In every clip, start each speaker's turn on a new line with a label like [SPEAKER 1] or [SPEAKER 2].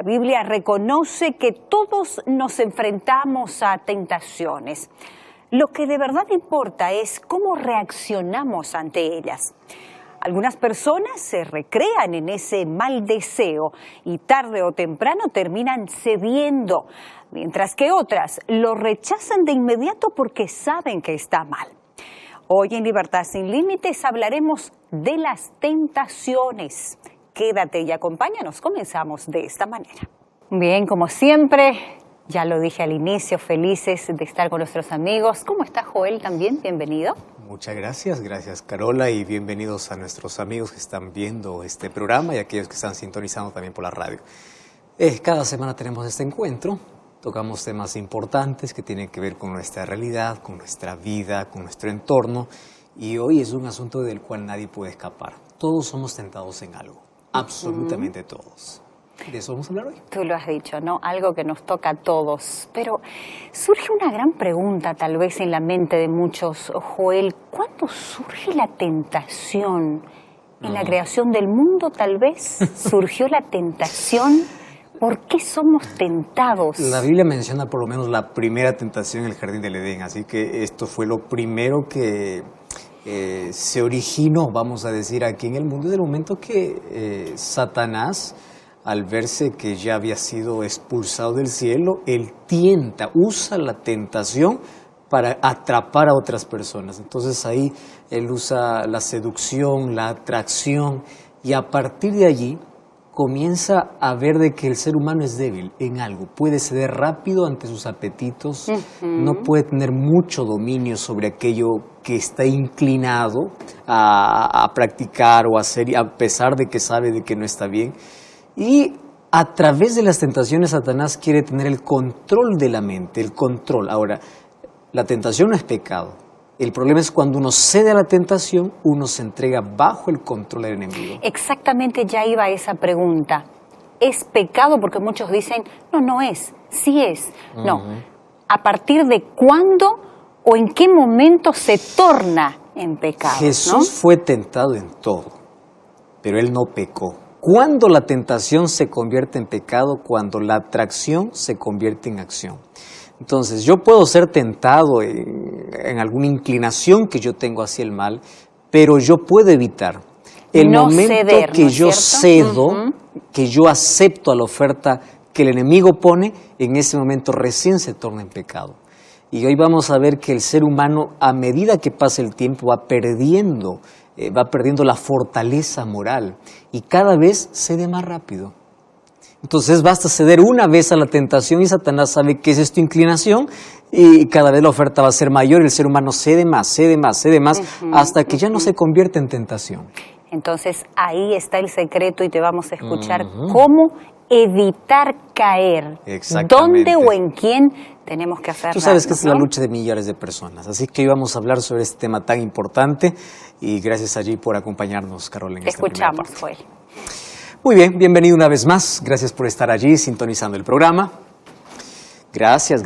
[SPEAKER 1] Biblia reconoce que todos nos enfrentamos a tentaciones. Lo que de verdad importa es cómo reaccionamos ante ellas. Algunas personas se recrean en ese mal deseo y tarde o temprano terminan cediendo, mientras que otras lo rechazan de inmediato porque saben que está mal. Hoy en Libertad Sin Límites hablaremos de las tentaciones. Quédate y acompáñanos. Comenzamos de esta manera. Bien, como siempre, ya lo dije al inicio, felices de estar con nuestros amigos. ¿Cómo está Joel también? Bienvenido.
[SPEAKER 2] Muchas gracias Carola, y bienvenidos a nuestros amigos que están viendo este programa y a aquellos que están sintonizando también por la radio. Cada semana tenemos este encuentro, tocamos temas importantes que tienen que ver con nuestra realidad, con nuestra vida, con nuestro entorno, y hoy es un asunto del cual nadie puede escapar. Todos somos tentados en algo, absolutamente todos. De eso vamos a hablar hoy.
[SPEAKER 1] Tú lo has dicho, ¿no? Algo que nos toca a todos. Pero surge una gran pregunta tal vez en la mente de muchos, Joel. ¿Cuándo surge la tentación? ¿En la creación del mundo tal vez surgió la tentación? ¿Por qué somos tentados?
[SPEAKER 2] La Biblia menciona por lo menos la primera tentación en el Jardín del Edén, así que esto fue lo primero que se originó, vamos a decir, aquí en el mundo, desde el momento que Satanás, al verse que ya había sido expulsado del cielo, él usa la tentación para atrapar a otras personas. Entonces ahí él usa la seducción, la atracción, y a partir de allí comienza a ver de que el ser humano es débil en algo, puede ceder rápido ante sus apetitos, no puede tener mucho dominio sobre aquello que está inclinado a practicar o hacer, a pesar de que sabe de que no está bien. Y a través de las tentaciones, Satanás quiere tener el control de la mente, el control. Ahora, la tentación no es pecado. El problema es cuando uno cede a la tentación, uno se entrega bajo el control del enemigo.
[SPEAKER 1] Exactamente, ya iba a esa pregunta. ¿Es pecado? Porque muchos dicen, no es, sí es. No, ¿a partir de cuándo o en qué momento se torna en pecado?
[SPEAKER 2] Jesús fue tentado en todo, pero él no pecó. ¿Cuándo la tentación se convierte en pecado? Cuando la atracción se convierte en acción. Entonces, yo puedo ser tentado en alguna inclinación que yo tengo hacia el mal, pero yo puedo evitar. El momento ceder, que yo cedo, que yo acepto a la oferta que el enemigo pone, en ese momento recién se torna en pecado. Y hoy vamos a ver que el ser humano, a medida que pasa el tiempo, va perdiendo la fortaleza moral y cada vez cede más rápido. Entonces basta ceder una vez a la tentación y Satanás sabe que esa es tu inclinación y cada vez la oferta va a ser mayor y el ser humano cede más, hasta que ya no se convierte en tentación.
[SPEAKER 1] Entonces ahí está el secreto y te vamos a escuchar cómo evitar caer. ¿Dónde o en quién tenemos que hacerlo?
[SPEAKER 2] Tú sabes que es la lucha de millares de personas, así que hoy vamos a hablar sobre este tema tan importante y gracias allí por acompañarnos, Carol, en esta primera parte.
[SPEAKER 1] Escuchamos, Joel.
[SPEAKER 2] Muy bien, bienvenido una vez más, gracias por estar allí sintonizando el programa. Gracias,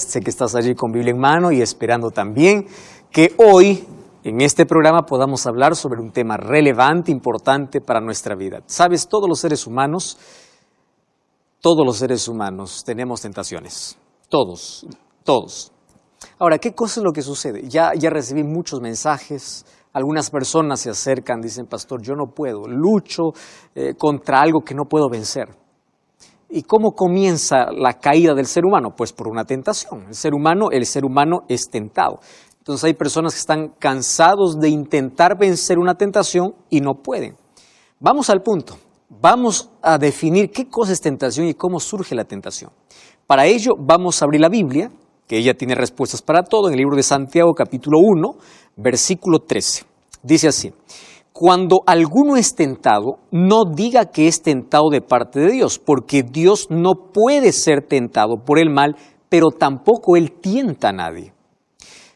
[SPEAKER 2] sé que estás allí con Biblia en mano y esperando también que hoy en este programa podamos hablar sobre un tema relevante, importante para nuestra vida. Sabes, todos los seres humanos tenemos tentaciones. Todos. Ahora, ¿qué cosa es lo que sucede? Ya recibí muchos mensajes, algunas personas se acercan, dicen, pastor, yo no puedo, lucho contra algo que no puedo vencer. ¿Y cómo comienza la caída del ser humano? Pues por una tentación. El ser humano es tentado. Entonces hay personas que están cansados de intentar vencer una tentación y no pueden. Vamos al punto. Vamos a definir qué cosa es tentación y cómo surge la tentación. Para ello vamos a abrir la Biblia, que ella tiene respuestas para todo, en el libro de Santiago, capítulo 1, versículo 13. Dice así: cuando alguno es tentado, no diga que es tentado de parte de Dios, porque Dios no puede ser tentado por el mal, pero tampoco Él tienta a nadie.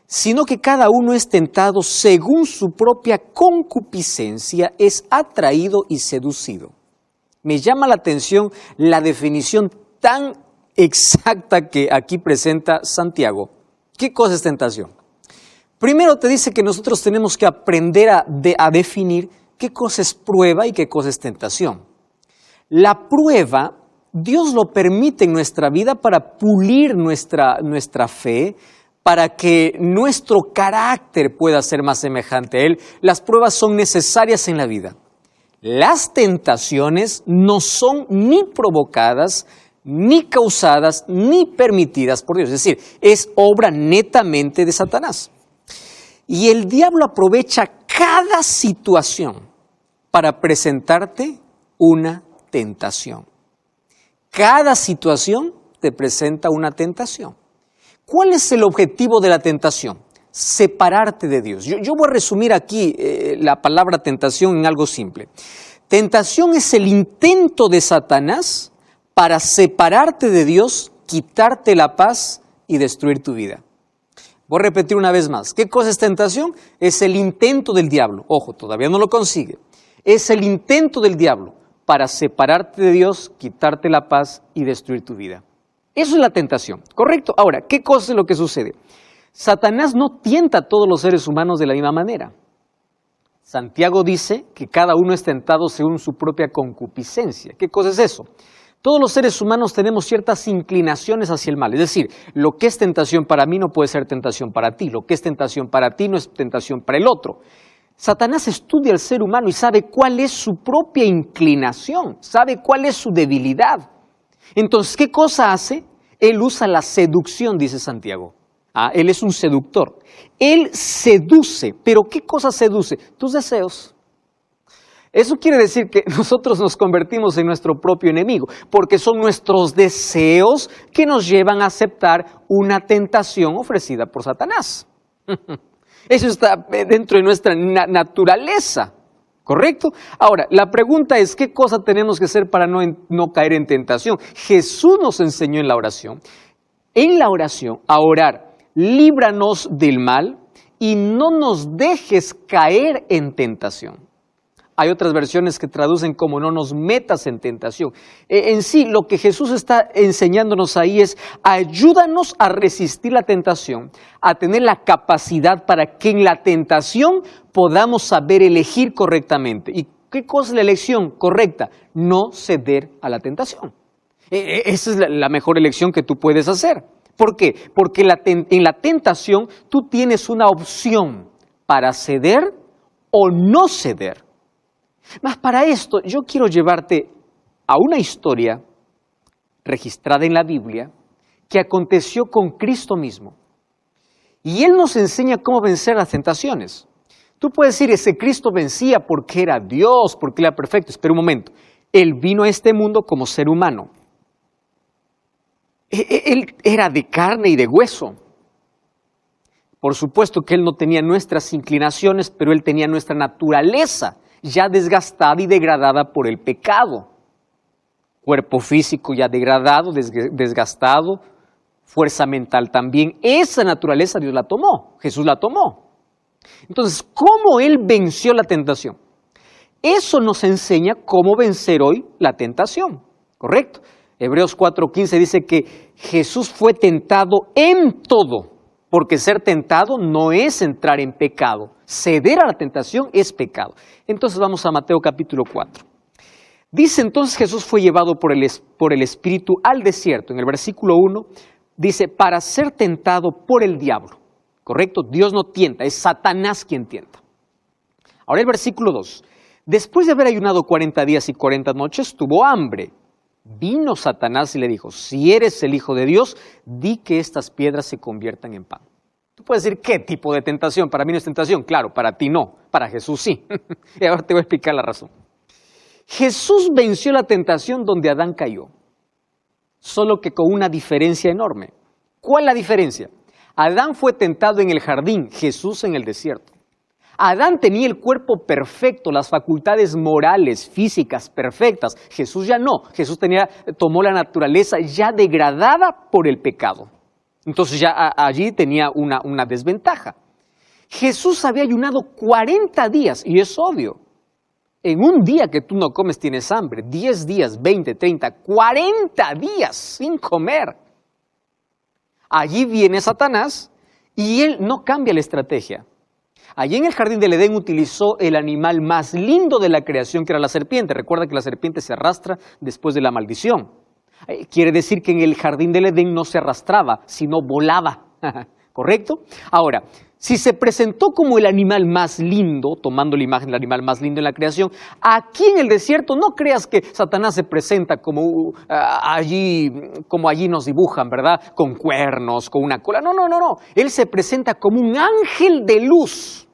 [SPEAKER 2] Sino que cada uno es tentado según su propia concupiscencia, es atraído y seducido. Me llama la atención la definición tan exacta que aquí presenta Santiago. ¿Qué cosa es tentación? Primero te dice que nosotros tenemos que aprender a definir qué cosa es prueba y qué cosa es tentación. La prueba Dios lo permite en nuestra vida para pulir nuestra fe, para que nuestro carácter pueda ser más semejante a Él. Las pruebas son necesarias en la vida. Las tentaciones no son ni provocadas, ni causadas, ni permitidas por Dios. Es decir, es obra netamente de Satanás. Y el diablo aprovecha cada situación para presentarte una tentación. Cada situación te presenta una tentación. ¿Cuál es el objetivo de la tentación? Separarte de Dios. Yo voy a resumir aquí la palabra tentación en algo simple. Tentación es el intento de Satanás para separarte de Dios, quitarte la paz y destruir tu vida. Voy a repetir una vez más. ¿Qué cosa es tentación? Es el intento del diablo. Ojo, todavía no lo consigue. Es el intento del diablo para separarte de Dios, quitarte la paz y destruir tu vida. Eso es la tentación, ¿correcto? Ahora, ¿qué cosa es lo que sucede? Satanás no tienta a todos los seres humanos de la misma manera. Santiago dice que cada uno es tentado según su propia concupiscencia. ¿Qué cosa es eso? Todos los seres humanos tenemos ciertas inclinaciones hacia el mal. Es decir, lo que es tentación para mí no puede ser tentación para ti. Lo que es tentación para ti no es tentación para el otro. Satanás estudia al ser humano y sabe cuál es su propia inclinación, sabe cuál es su debilidad. Entonces, ¿qué cosa hace? Él usa la seducción, dice Santiago. Él es un seductor. Él seduce, pero ¿qué cosa seduce? Tus deseos. Eso quiere decir que nosotros nos convertimos en nuestro propio enemigo, porque son nuestros deseos que nos llevan a aceptar una tentación ofrecida por Satanás. Eso está dentro de nuestra naturaleza, ¿correcto? Ahora, la pregunta es, ¿qué cosa tenemos que hacer para no caer en tentación? Jesús nos enseñó en la oración a orar, líbranos del mal y no nos dejes caer en tentación. Hay otras versiones que traducen como no nos metas en tentación. En sí, lo que Jesús está enseñándonos ahí es ayúdanos a resistir la tentación, a tener la capacidad para que en la tentación podamos saber elegir correctamente. ¿Y qué cosa es la elección correcta? No ceder a la tentación. Esa es la mejor elección que tú puedes hacer. ¿Por qué? Porque en la tentación tú tienes una opción para ceder o no ceder. Mas para esto yo quiero llevarte a una historia registrada en la Biblia que aconteció con Cristo mismo. Y Él nos enseña cómo vencer las tentaciones. Tú puedes decir, ese Cristo vencía porque era Dios, porque era perfecto. Espera un momento. Él vino a este mundo como ser humano. Él era de carne y de hueso. Por supuesto que Él no tenía nuestras inclinaciones, pero Él tenía nuestra naturaleza ya desgastada y degradada por el pecado. Cuerpo físico ya degradado, desgastado, fuerza mental también. Esa naturaleza Dios la tomó, Jesús la tomó. Entonces, ¿cómo Él venció la tentación? Eso nos enseña cómo vencer hoy la tentación, ¿correcto? Hebreos 4:15 dice que Jesús fue tentado en todo, porque ser tentado no es entrar en pecado. Ceder a la tentación es pecado. Entonces vamos a Mateo capítulo 4. Dice entonces Jesús fue llevado por el Espíritu al desierto. En el versículo 1 dice, para ser tentado por el diablo. ¿Correcto? Dios no tienta, es Satanás quien tienta. Ahora el versículo 2. Después de haber ayunado 40 días y 40 noches, tuvo hambre. Vino Satanás y le dijo, si eres el Hijo de Dios, di que estas piedras se conviertan en pan. Tú puedes decir, ¿qué tipo de tentación? Para mí no es tentación. Claro, para ti no, para Jesús sí. Y ahora te voy a explicar la razón. Jesús venció la tentación donde Adán cayó, solo que con una diferencia enorme. ¿Cuál es la diferencia? Adán fue tentado en el jardín, Jesús en el desierto. Adán tenía el cuerpo perfecto, las facultades morales, físicas perfectas. Jesús ya no. Jesús tomó la naturaleza ya degradada por el pecado. Entonces ya allí tenía una desventaja. Jesús había ayunado 40 días, y es obvio. En un día que tú no comes tienes hambre, 10 días, 20, 30, 40 días sin comer. Allí viene Satanás y él no cambia la estrategia. Allí en el jardín del Edén utilizó el animal más lindo de la creación, que era la serpiente. Recuerda que la serpiente se arrastra después de la maldición. Quiere decir que en el jardín del Edén no se arrastraba, sino volaba. ¿Correcto? Ahora, si se presentó como el animal más lindo, tomando la imagen del animal más lindo en la creación, aquí en el desierto no creas que Satanás se presenta como allí nos dibujan, ¿verdad? Con cuernos, con una cola. No. Él se presenta como un ángel de luz.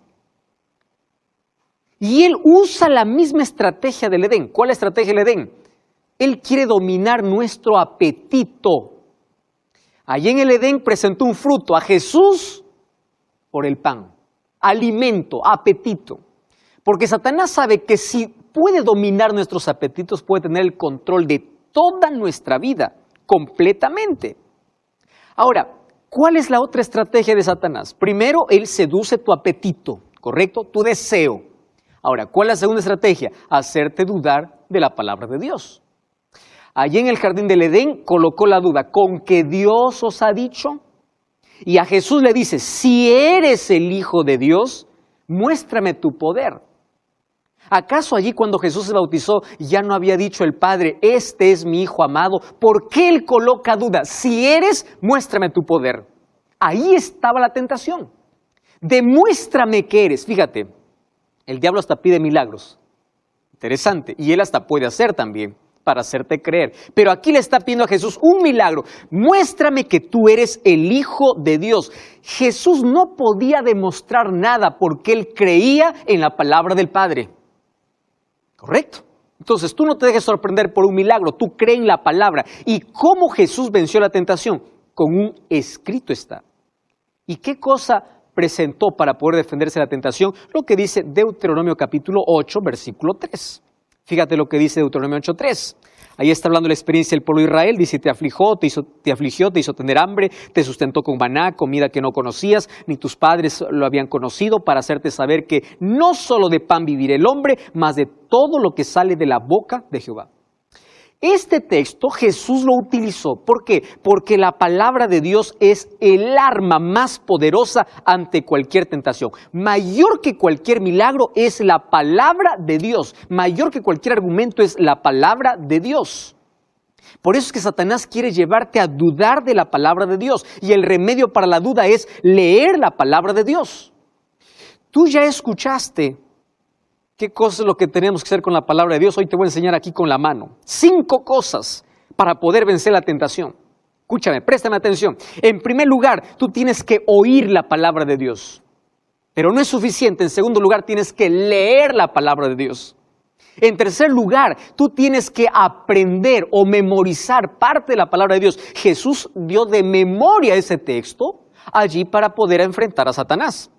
[SPEAKER 2] Y él usa la misma estrategia del Edén. ¿Cuál estrategia del Edén? Él quiere dominar nuestro apetito. Allí en el Edén presentó un fruto a Jesús por el pan, alimento, apetito. Porque Satanás sabe que si puede dominar nuestros apetitos, puede tener el control de toda nuestra vida, completamente. Ahora, ¿cuál es la otra estrategia de Satanás? Primero, él seduce tu apetito, ¿correcto? Tu deseo. Ahora, ¿cuál es la segunda estrategia? Hacerte dudar de la palabra de Dios. Allí en el jardín del Edén colocó la duda, ¿con que Dios os ha dicho? Y a Jesús le dice, si eres el Hijo de Dios, muéstrame tu poder. ¿Acaso allí cuando Jesús se bautizó ya no había dicho el Padre, este es mi Hijo amado? ¿Por qué él coloca duda? Si eres, muéstrame tu poder. Ahí estaba la tentación. Demuéstrame que eres. Fíjate, el diablo hasta pide milagros. Interesante. Y él hasta puede hacer también, para hacerte creer. Pero aquí le está pidiendo a Jesús un milagro. Muéstrame que tú eres el Hijo de Dios. Jesús no podía demostrar nada porque él creía en la palabra del Padre. ¿Correcto? Entonces tú no te dejes sorprender por un milagro, tú crees en la palabra. ¿Y cómo Jesús venció la tentación? Con un escrito está. ¿Y qué cosa presentó para poder defenderse de la tentación? Lo que dice Deuteronomio capítulo 8, versículo 3. Fíjate lo que dice Deuteronomio 8:3. Ahí está hablando la experiencia del pueblo de Israel. Dice, te afligió, te hizo tener hambre, te sustentó con maná, comida que no conocías, ni tus padres lo habían conocido, para hacerte saber que no solo de pan vivirá el hombre, mas de todo lo que sale de la boca de Jehová. Este texto Jesús lo utilizó. ¿Por qué? Porque la palabra de Dios es el arma más poderosa ante cualquier tentación. Mayor que cualquier milagro es la palabra de Dios. Mayor que cualquier argumento es la palabra de Dios. Por eso es que Satanás quiere llevarte a dudar de la palabra de Dios. Y el remedio para la duda es leer la palabra de Dios. Tú ya escuchaste ¿qué cosa es lo que tenemos que hacer con la palabra de Dios? Hoy te voy a enseñar aquí con la mano. 5 cosas para poder vencer la tentación. Escúchame, préstame atención. En primer lugar, tú tienes que oír la palabra de Dios. Pero no es suficiente. En segundo lugar, tienes que leer la palabra de Dios. En tercer lugar, tú tienes que aprender o memorizar parte de la palabra de Dios. Jesús dio de memoria ese texto allí para poder enfrentar a Satanás.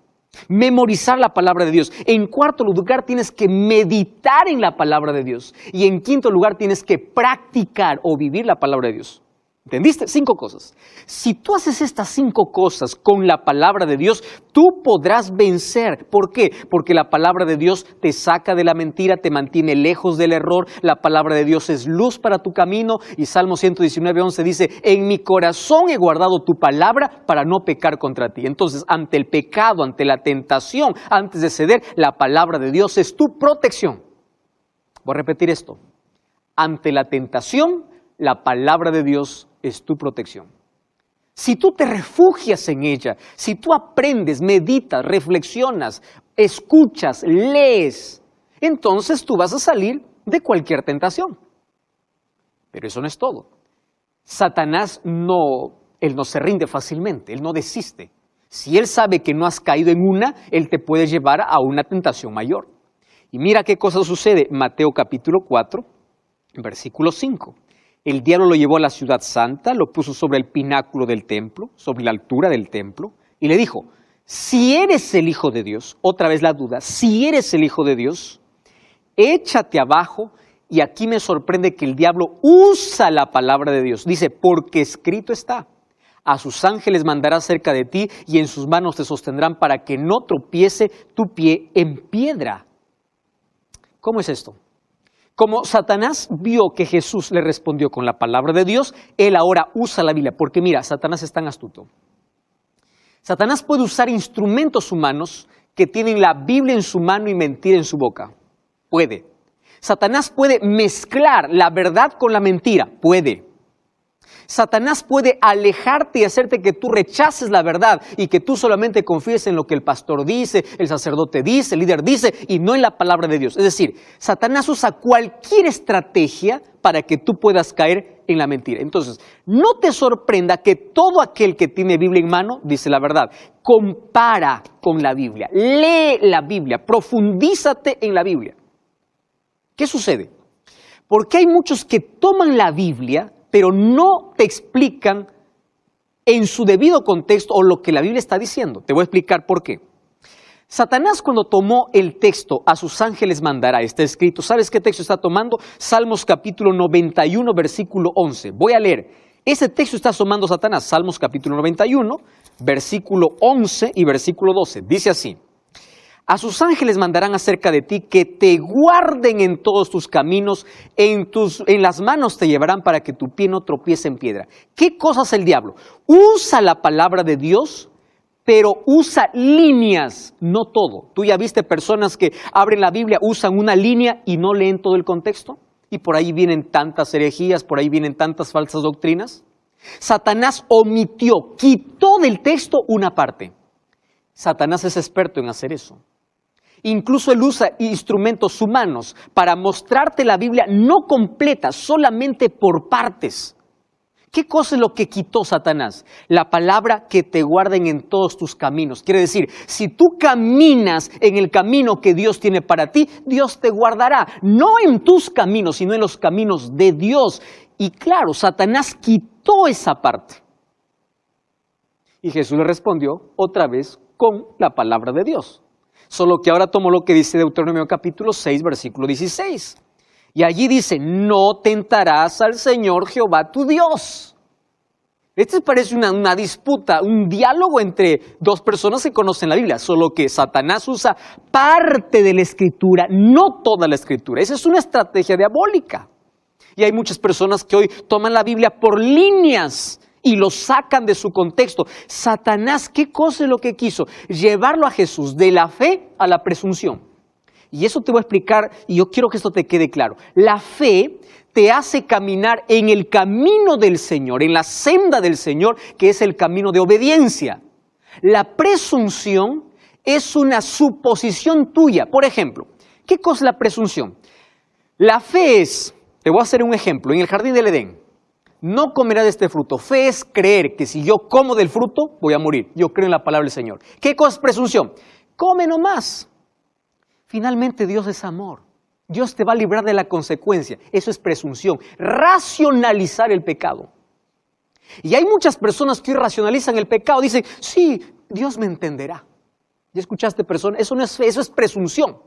[SPEAKER 2] Memorizar la palabra de Dios. En cuarto lugar, tienes que meditar en la palabra de Dios. Y en quinto lugar, tienes que practicar o vivir la palabra de Dios. ¿Entendiste? 5 cosas. Si tú haces estas 5 cosas con la palabra de Dios, tú podrás vencer. ¿Por qué? Porque la palabra de Dios te saca de la mentira, te mantiene lejos del error. La palabra de Dios es luz para tu camino. Y Salmo 119:11 dice, en mi corazón he guardado tu palabra para no pecar contra ti. Entonces, ante el pecado, ante la tentación, antes de ceder, la palabra de Dios es tu protección. Voy a repetir esto. Ante la tentación, la palabra de Dios es tu protección. Si tú te refugias en ella, si tú aprendes, meditas, reflexionas, escuchas, lees, entonces tú vas a salir de cualquier tentación. Pero eso no es todo. Satanás él no se rinde fácilmente, él no desiste. Si él sabe que no has caído en una, él te puede llevar a una tentación mayor. Y mira qué cosa sucede. Mateo capítulo 4, versículo 5. El diablo lo llevó a la ciudad santa, lo puso sobre el pináculo del templo, sobre la altura del templo, y le dijo, si eres el Hijo de Dios, otra vez la duda, si eres el Hijo de Dios, échate abajo, y aquí me sorprende que el diablo usa la palabra de Dios. Dice, porque escrito está, a sus ángeles mandará cerca de ti, y en sus manos te sostendrán para que no tropiece tu pie en piedra. ¿Cómo es esto? Como Satanás vio que Jesús le respondió con la palabra de Dios, él ahora usa la Biblia. Porque mira, Satanás es tan astuto. Satanás puede usar instrumentos humanos que tienen la Biblia en su mano y mentira en su boca. Puede. Satanás puede mezclar la verdad con la mentira. Puede. Satanás puede alejarte y hacerte que tú rechaces la verdad y que tú solamente confíes en lo que el pastor dice, el sacerdote dice, el líder dice y no en la palabra de Dios. Es decir, Satanás usa cualquier estrategia para que tú puedas caer en la mentira. Entonces, no te sorprenda que todo aquel que tiene Biblia en mano dice la verdad. Compara con la Biblia, lee la Biblia, profundízate en la Biblia. ¿Qué sucede? Porque hay muchos que toman la Biblia, pero no te explican en su debido contexto o lo que la Biblia está diciendo. Te voy a explicar por qué. Satanás, cuando tomó el texto, a sus ángeles mandará, está escrito. ¿Sabes qué texto está tomando? Salmos capítulo 91, versículo 11. Voy a leer. Ese texto está tomando Satanás. Salmos capítulo 91, versículo 11 y versículo 12. Dice así. A sus ángeles mandarán acerca de ti que te guarden en todos tus caminos, en las manos te llevarán para que tu pie no tropiece en piedra. ¿Qué cosa hace el diablo? Usa la palabra de Dios, pero usa líneas, no todo. Tú ya viste personas que abren la Biblia, usan una línea y no leen todo el contexto. Y por ahí vienen tantas herejías, por ahí vienen tantas falsas doctrinas. Satanás omitió, quitó del texto una parte. Satanás es experto en hacer eso. Incluso él usa instrumentos humanos para mostrarte la Biblia no completa, solamente por partes. ¿Qué cosa es lo que quitó Satanás? La palabra que te guarden en todos tus caminos. Quiere decir, si tú caminas en el camino que Dios tiene para ti, Dios te guardará. No en tus caminos, sino en los caminos de Dios. Y claro, Satanás quitó esa parte. Y Jesús le respondió otra vez con la palabra de Dios. Solo que ahora tomó lo que dice Deuteronomio capítulo 6, versículo 16. Y allí dice, no tentarás al Señor Jehová tu Dios. Este parece una disputa, un diálogo entre dos personas que conocen la Biblia, solo que Satanás usa parte de la Escritura, no toda la Escritura. Esa es una estrategia diabólica. Y hay muchas personas que hoy toman la Biblia por líneas y lo sacan de su contexto. Satanás, ¿qué cosa es lo que quiso? Llevarlo a Jesús de la fe a la presunción. Y eso te voy a explicar, y yo quiero que esto te quede claro. La fe te hace caminar en el camino del Señor, en la senda del Señor, que es el camino de obediencia. La presunción es una suposición tuya. Por ejemplo, ¿qué cosa es la presunción? La fe es, te voy a hacer un ejemplo, en el jardín del Edén. No comerás de este fruto. Fe es creer que si yo como del fruto, voy a morir. Yo creo en la palabra del Señor. ¿Qué cosa es presunción? Come nomás. Finalmente Dios es amor. Dios te va a librar de la consecuencia. Eso es presunción. Racionalizar el pecado. Y hay muchas personas que hoy racionalizan el pecado. Dicen, sí, Dios me entenderá. ¿Ya escuchaste, persona? Eso no es fe, eso es presunción.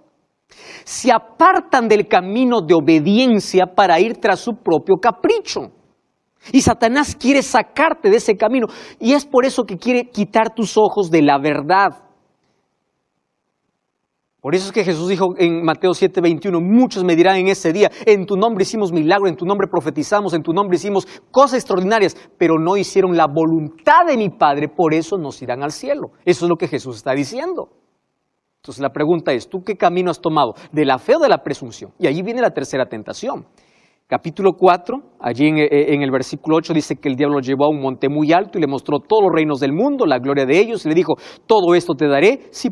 [SPEAKER 2] Se apartan del camino de obediencia para ir tras su propio capricho. Y Satanás quiere sacarte de ese camino. Y es por eso que quiere quitar tus ojos de la verdad. Por eso es que Jesús dijo en Mateo 7:21, muchos me dirán en ese día, en tu nombre hicimos milagro, en tu nombre profetizamos, en tu nombre hicimos cosas extraordinarias, pero no hicieron la voluntad de mi Padre, por eso nos irán al cielo. Eso es lo que Jesús está diciendo. Entonces la pregunta es, ¿tú qué camino has tomado? ¿De la fe o de la presunción? Y allí viene la tercera tentación. Capítulo 4, allí en el versículo 8 dice que el diablo lo llevó a un monte muy alto y le mostró todos los reinos del mundo, la gloria de ellos, y le dijo, todo esto te daré si